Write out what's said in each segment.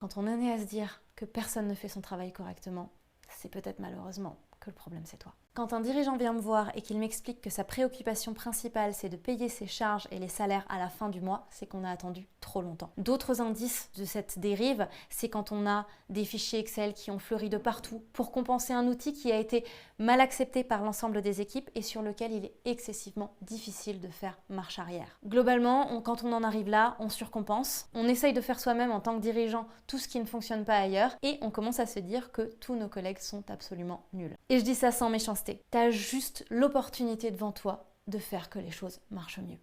Quand on en est à se dire que personne ne fait son travail correctement, c'est peut-être malheureusement que le problème c'est toi. Quand un dirigeant vient me voir et qu'il m'explique que sa préoccupation principale c'est de payer ses charges et les salaires à la fin du mois, c'est qu'on a attendu trop longtemps. D'autres indices de cette dérive, c'est quand on a des fichiers Excel qui ont fleuri de partout pour compenser un outil qui a été mal accepté par l'ensemble des équipes et sur lequel il est excessivement difficile de faire marche arrière. Globalement, quand on en arrive là, on surcompense, on essaye de faire soi-même en tant que dirigeant tout ce qui ne fonctionne pas ailleurs et on commence à se dire que tous nos collègues sont absolument nuls. Et je dis ça sans méchanceté. T'as juste l'opportunité devant toi de faire que les choses marchent mieux.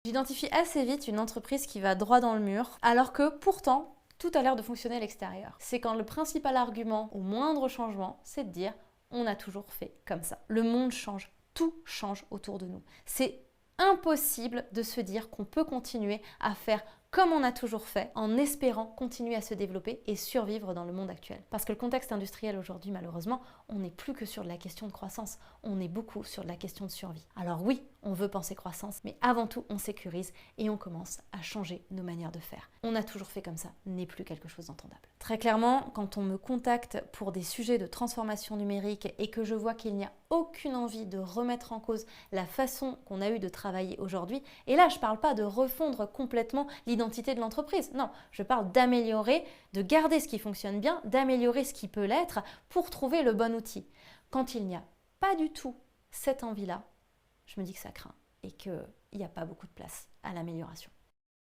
J'identifie assez vite une entreprise qui va droit dans le mur, alors que pourtant, tout a l'air de fonctionner à l'extérieur. C'est quand le principal argument au moindre changement, c'est de dire on a toujours fait comme ça. Le monde change, tout change autour de nous. C'est impossible de se dire qu'on peut continuer à faire comme on a toujours fait, en espérant continuer à se développer et survivre dans le monde actuel. Parce que le contexte industriel aujourd'hui, malheureusement, on n'est plus que sur de la question de croissance, on est beaucoup sur de la question de survie. Alors oui, on veut penser croissance, mais avant tout, on sécurise et on commence à changer nos manières de faire. On a toujours fait comme ça, n'est plus quelque chose d'entendable. Très clairement, quand on me contacte pour des sujets de transformation numérique et que je vois qu'il n'y a aucune envie de remettre en cause la façon qu'on a eu de travailler aujourd'hui, et là je ne parle pas de refondre complètement l'identité de l'entreprise, non, je parle d'améliorer, de garder ce qui fonctionne bien, d'améliorer ce qui peut l'être pour trouver le bon outil. Quand il n'y a pas du tout cette envie-là, je me dis que ça craint et qu'il n'y a pas beaucoup de place à l'amélioration.